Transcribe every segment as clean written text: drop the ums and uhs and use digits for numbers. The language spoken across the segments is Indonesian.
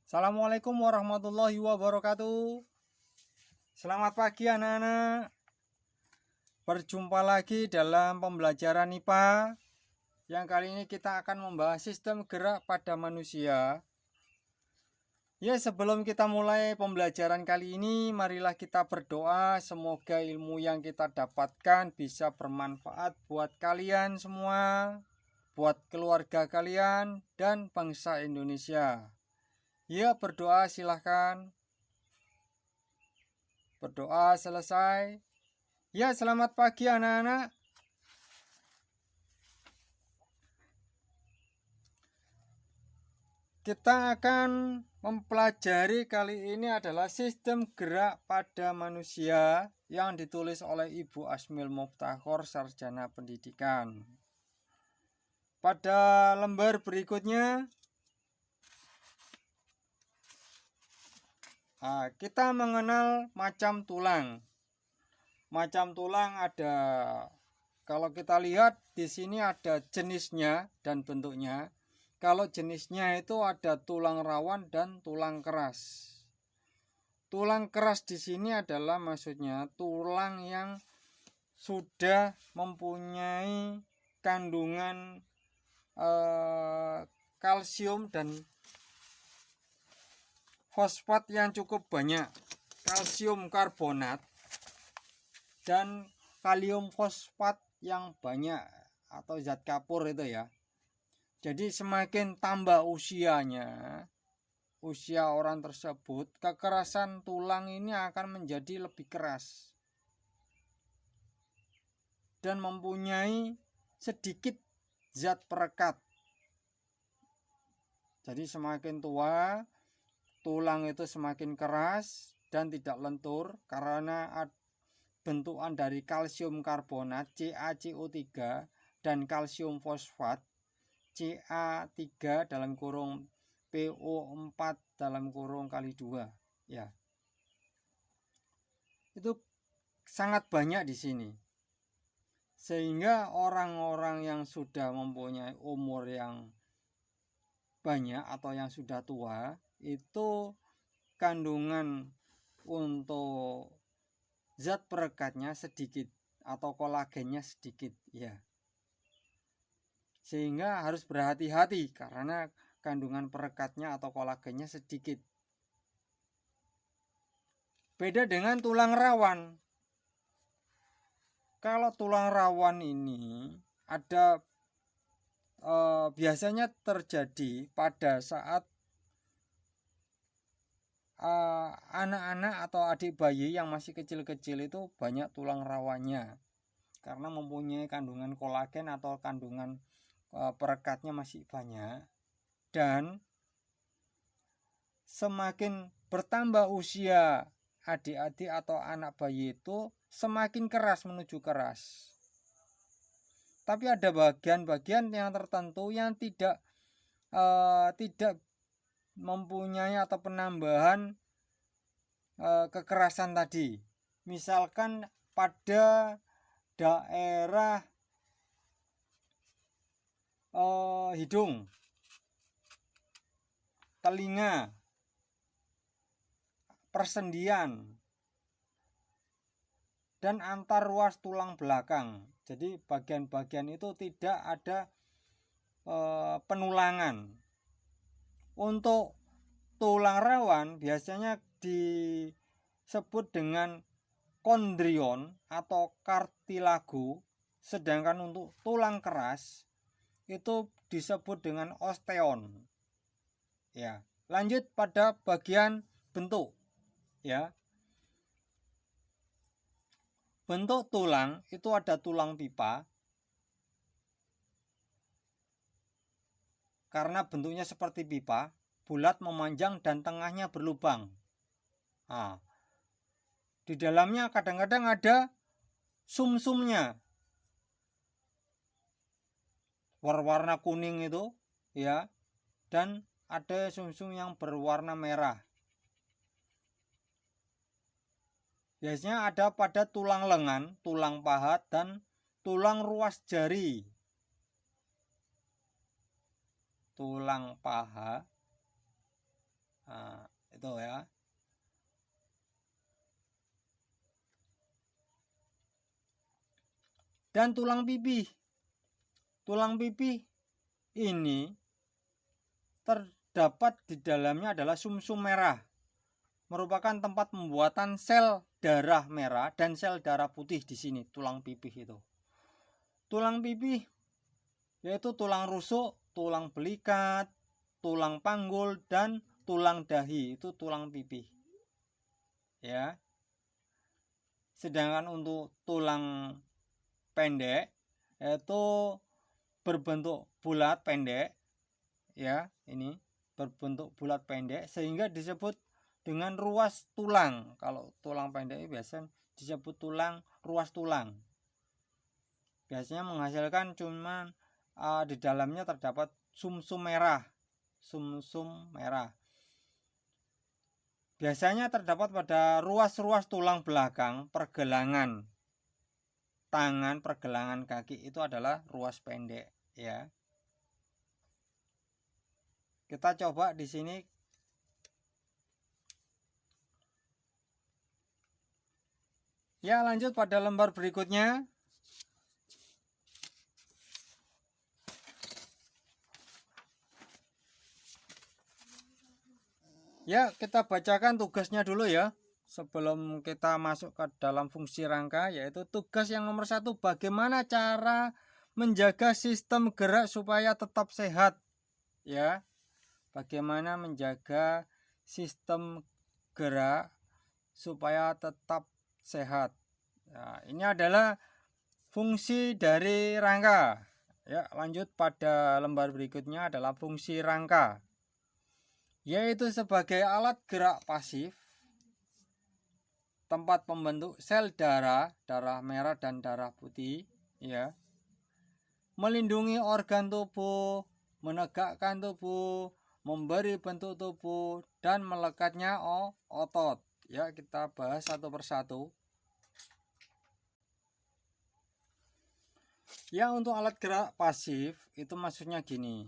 Assalamualaikum warahmatullahi wabarakatuh. Selamat pagi anak-anak. Berjumpa lagi dalam pembelajaran IPA. Yang kali ini kita akan membahas sistem gerak pada manusia. Ya, sebelum kita mulai pembelajaran kali ini, marilah kita berdoa semoga ilmu yang kita dapatkan bisa bermanfaat buat kalian semua, buat keluarga kalian dan bangsa Indonesia. Ya, berdoa silahkan. Berdoa selesai. Ya, selamat pagi anak-anak. Kita akan mempelajari kali ini adalah sistem gerak pada manusia yang ditulis oleh Ibu Asmil Muftahor, Sarjana Pendidikan. Pada lembar berikutnya, kita mengenal macam tulang. Macam tulang ada, kalau kita lihat di sini ada jenisnya dan bentuknya. Kalau jenisnya itu ada tulang rawan dan tulang keras. Tulang keras di sini adalah maksudnya tulang yang sudah mempunyai kandungan kalsium dan fosfat yang cukup banyak. Kalsium karbonat dan kalium fosfat yang banyak atau zat kapur itu ya. Jadi semakin tambah usianya, usia orang tersebut, kekerasan tulang ini akan menjadi lebih keras dan mempunyai sedikit zat perekat. Jadi semakin tua, tulang itu semakin keras dan tidak lentur karena bentukan dari kalsium karbonat CaCO3 dan kalsium fosfat Ca3 dalam kurung PO4 dalam kurung kali 2 ya. Itu sangat banyak di sini. Sehingga orang-orang yang sudah mempunyai umur yang banyak atau yang sudah tua itu kandungan untuk zat perekatnya sedikit atau kolagennya sedikit ya. Sehingga harus berhati-hati karena kandungan perekatnya atau kolagennya sedikit. Beda dengan tulang rawan. Kalau tulang rawan ini ada biasanya terjadi pada saat anak-anak atau adik bayi yang masih kecil-kecil itu banyak tulang rawannya karena mempunyai kandungan kolagen atau kandungan perekatnya masih banyak. Dan semakin bertambah usia adik-adik atau anak bayi itu semakin keras menuju keras. Tapi ada bagian-bagian yang tertentu yang tidak mempunyai atau penambahan kekerasan tadi. Misalkan pada daerah hidung, telinga, persendian, dan antar ruas tulang belakang. Jadi bagian-bagian itu tidak ada penulangan. Untuk tulang rawan biasanya disebut dengan kondrion atau kartilago, sedangkan untuk tulang keras itu disebut dengan osteon. Ya, lanjut pada bagian bentuk. Ya. Bentuk tulang itu ada tulang pipa karena bentuknya seperti pipa, bulat, memanjang dan tengahnya berlubang. Di dalamnya kadang-kadang ada sumsumnya berwarna kuning itu ya, dan ada sumsum yang berwarna merah. Biasanya ada pada tulang lengan, tulang paha, dan tulang ruas jari. Tulang paha, Nah, itu ya. Dan tulang pipih. Tulang pipih ini terdapat di dalamnya adalah sumsum merah, merupakan tempat pembuatan sel darah merah dan sel darah putih di sini. Tulang pipih itu. Tulang pipih yaitu tulang rusuk, tulang belikat, tulang panggul, dan tulang dahi. Itu tulang pipih. Ya. Sedangkan untuk tulang pendek yaitu berbentuk bulat pendek, ya, ini berbentuk bulat pendek sehingga disebut dengan ruas tulang. Kalau tulang pendek biasanya disebut tulang ruas tulang. Biasanya menghasilkan cuman di dalamnya terdapat sumsum merah. Sumsum merah. Biasanya terdapat pada ruas-ruas tulang belakang, pergelangan tangan, pergelangan kaki itu adalah ruas pendek, ya. Kita coba di sini. Ya, lanjut pada lembar berikutnya. Ya, kita bacakan tugasnya dulu ya. Sebelum kita masuk ke dalam fungsi rangka, yaitu tugas yang nomor 1, bagaimana cara menjaga sistem gerak supaya tetap sehat. Ya, bagaimana menjaga sistem gerak supaya tetap sehat. Nah, ini adalah fungsi dari rangka. Ya, lanjut pada lembar berikutnya adalah fungsi rangka, yaitu sebagai alat gerak pasif, tempat pembentuk sel darah, darah merah dan darah putih, ya. Melindungi organ tubuh, menegakkan tubuh, memberi bentuk tubuh, dan melekatnya otot. Ya, kita bahas satu persatu. Ya, untuk alat gerak pasif itu maksudnya gini.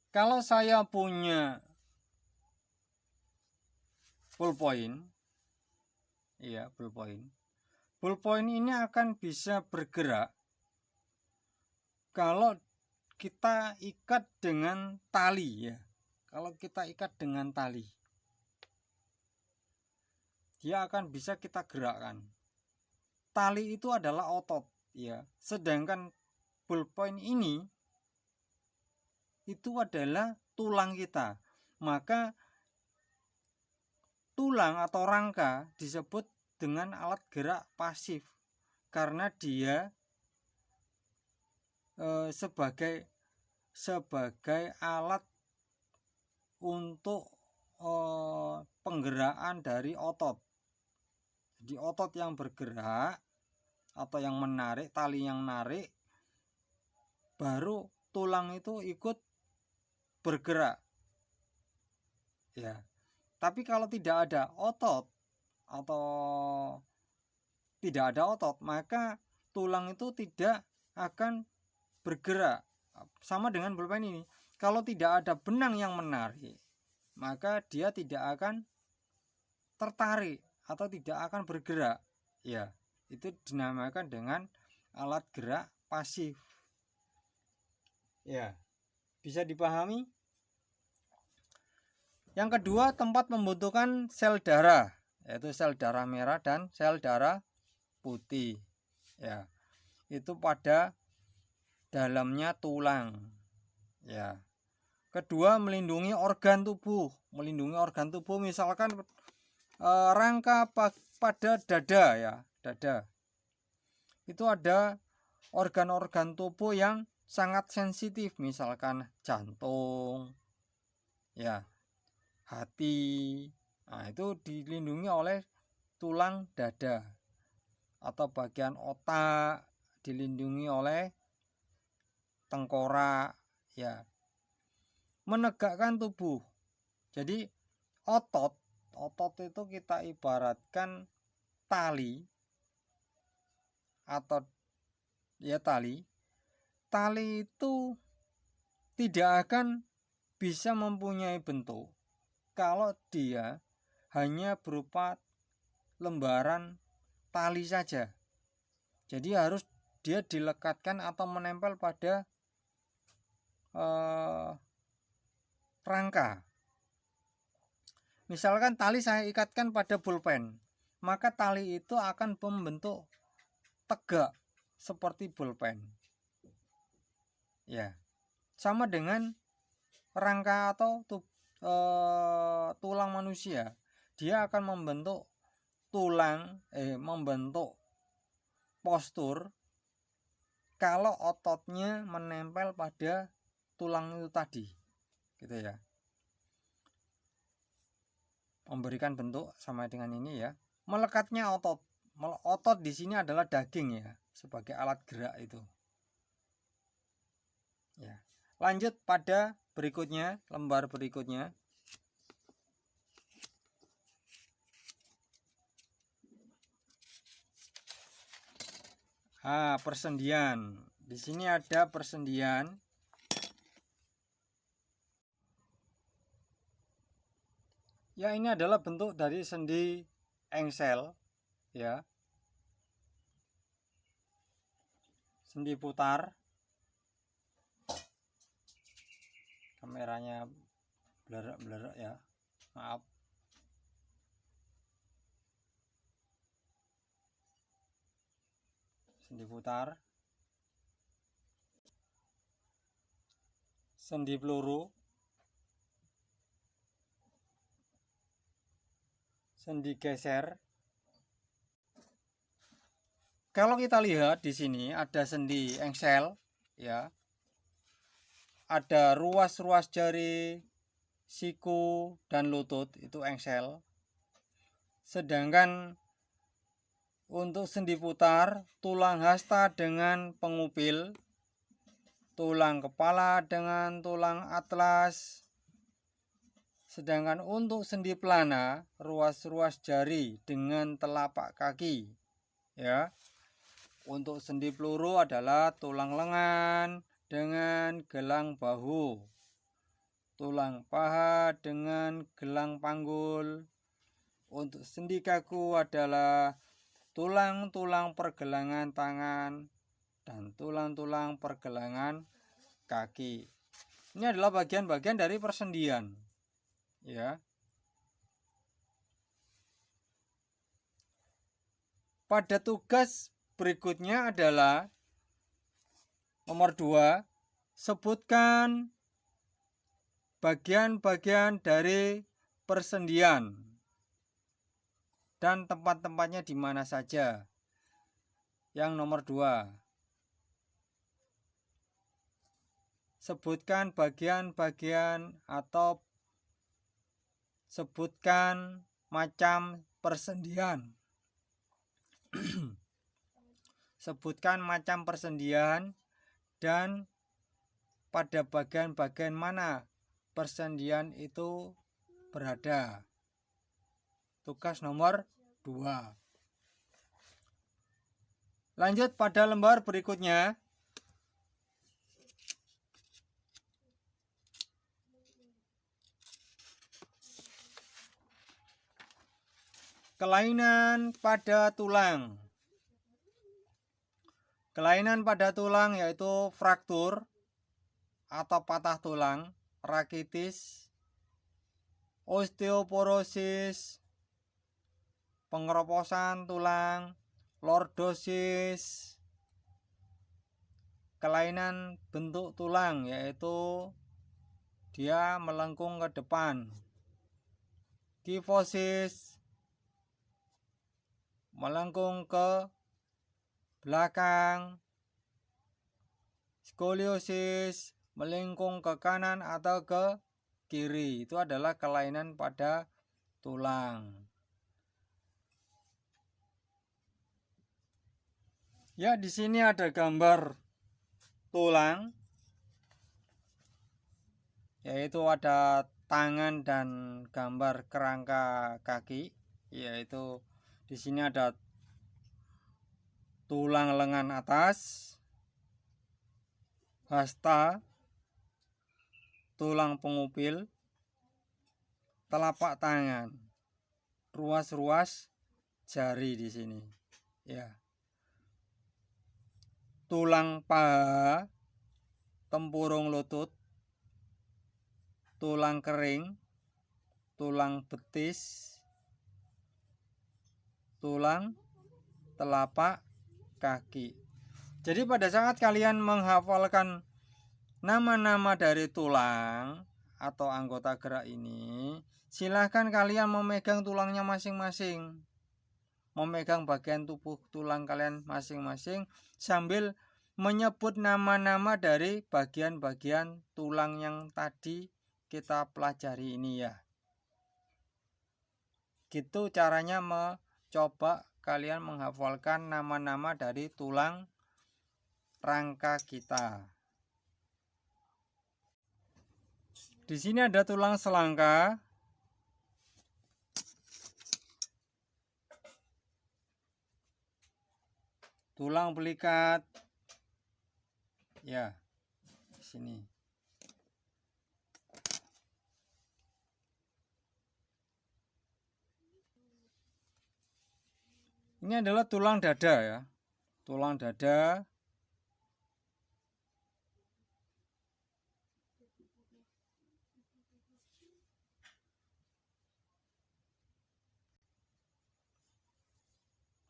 Kalau saya punya ballpoint, iya, ballpoint ini akan bisa bergerak kalau kita ikat dengan tali, ya. Kalau kita ikat dengan tali, dia akan bisa kita gerakkan. Tali itu adalah otot, ya. Sedangkan ballpoint ini itu adalah tulang kita. Maka tulang atau rangka disebut dengan alat gerak pasif karena dia sebagai alat untuk penggerakkan dari otot. Jadi otot yang bergerak atau yang menarik, tali yang narik, baru tulang itu ikut bergerak. Ya. Tapi kalau tidak ada otot atau tidak ada otot, maka tulang itu tidak akan bergerak. Sama dengan pulpen ini. Kalau tidak ada benang yang menarik, maka dia tidak akan tertarik atau tidak akan bergerak. Ya, itu dinamakan dengan alat gerak pasif. Ya, bisa dipahami? Yang kedua, tempat pembentukan sel darah, yaitu sel darah merah dan sel darah putih. Ya, itu pada dalamnya tulang. Ya. Kedua, melindungi organ tubuh. Melindungi organ tubuh misalkan rangka pada dada, ya, dada. Itu ada organ-organ tubuh yang sangat sensitif, misalkan jantung, ya, hati. Nah, itu dilindungi oleh tulang dada. Atau bagian otak dilindungi oleh tengkorak, ya. Menegakkan tubuh. Jadi otot itu kita ibaratkan tali atau ya tali itu tidak akan bisa mempunyai bentuk kalau dia hanya berupa lembaran tali saja. Jadi harus dia dilekatkan atau menempel pada rangka. Misalkan tali saya ikatkan pada pulpen, maka tali itu akan membentuk tegak seperti pulpen. Ya, sama dengan rangka atau tulang manusia, dia akan membentuk membentuk postur kalau ototnya menempel pada tulang itu tadi, gitu ya. Memberikan bentuk sama dengan ini ya. Melekatnya otot. Otot di sini adalah daging ya, sebagai alat gerak itu. Ya. Lanjut pada berikutnya, lembar berikutnya. Persendian. Di sini ada persendian. Ya, ini adalah bentuk dari sendi engsel ya. Sendi putar. Kameranya blur ya. Maaf. Sendi putar. Sendi peluru. Sendi geser. Kalau kita lihat di sini ada sendi engsel ya. Ada ruas-ruas jari, siku dan lutut itu engsel. Sedangkan untuk sendi putar, tulang hasta dengan pengupil, tulang kepala dengan tulang atlas. Sedangkan untuk sendi pelana, ruas-ruas jari dengan telapak kaki. Ya. Untuk sendi peluru adalah tulang lengan dengan gelang bahu, tulang paha dengan gelang panggul. Untuk sendi kaku adalah tulang-tulang pergelangan tangan dan tulang-tulang pergelangan kaki. Ini adalah bagian-bagian dari persendian ya. Pada tugas berikutnya adalah nomor 2, sebutkan bagian-bagian dari persendian dan tempat-tempatnya di mana saja. Yang nomor 2, sebutkan bagian-bagian atau sebutkan macam persendian. Sebutkan macam persendian dan pada bagian-bagian mana persendian itu berada. Tugas nomor 2. Lanjut pada lembar berikutnya. Kelainan pada tulang. Kelainan pada tulang yaitu fraktur atau patah tulang, rakitis, osteoporosis, pengeroposan tulang, lordosis. Kelainan bentuk tulang yaitu dia melengkung ke depan, kifosis, melengkung ke belakang, skoliosis, melengkung ke kanan atau ke kiri. Itu adalah kelainan pada tulang. Ya, di sini ada gambar tulang, yaitu ada tangan dan gambar kerangka kaki, yaitu di sini ada tulang lengan atas, hasta, tulang pengupil, telapak tangan, ruas-ruas jari di sini. Ya. Tulang paha, tempurung lutut, tulang kering, tulang betis, tulang telapak kaki. Jadi pada saat kalian menghafalkan nama-nama dari tulang atau anggota gerak ini, silahkan kalian memegang tulangnya masing-masing, memegang bagian tubuh tulang kalian masing-masing sambil menyebut nama-nama dari bagian-bagian tulang yang tadi kita pelajari ini ya. Gitu caranya mencoba kalian menghafalkan nama-nama dari tulang rangka kita. Di sini ada tulang selangka, tulang belikat, ya, di sini. Ini adalah tulang dada ya, tulang dada.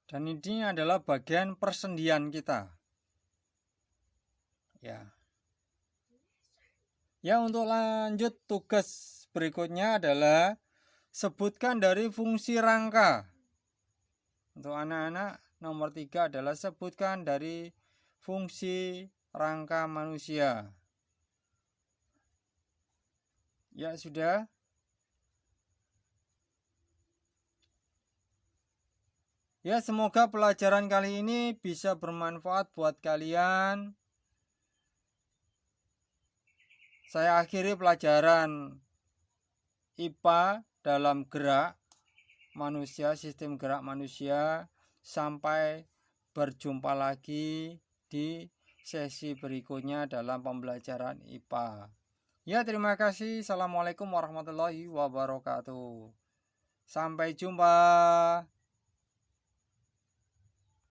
Dan ini adalah bagian persendian kita. Ya. Ya, untuk lanjut tugas berikutnya adalah sebutkan dari fungsi rangka. Untuk anak-anak nomor 3 adalah sebutkan dari fungsi rangka manusia. Ya, sudah. Ya, semoga pelajaran kali ini bisa bermanfaat buat kalian. Saya akhiri pelajaran IPA dalam gerak manusia, sistem gerak manusia. Sampai berjumpa lagi di sesi berikutnya dalam pembelajaran IPA. Ya, terima kasih. Assalamualaikum warahmatullahi wabarakatuh. Sampai jumpa.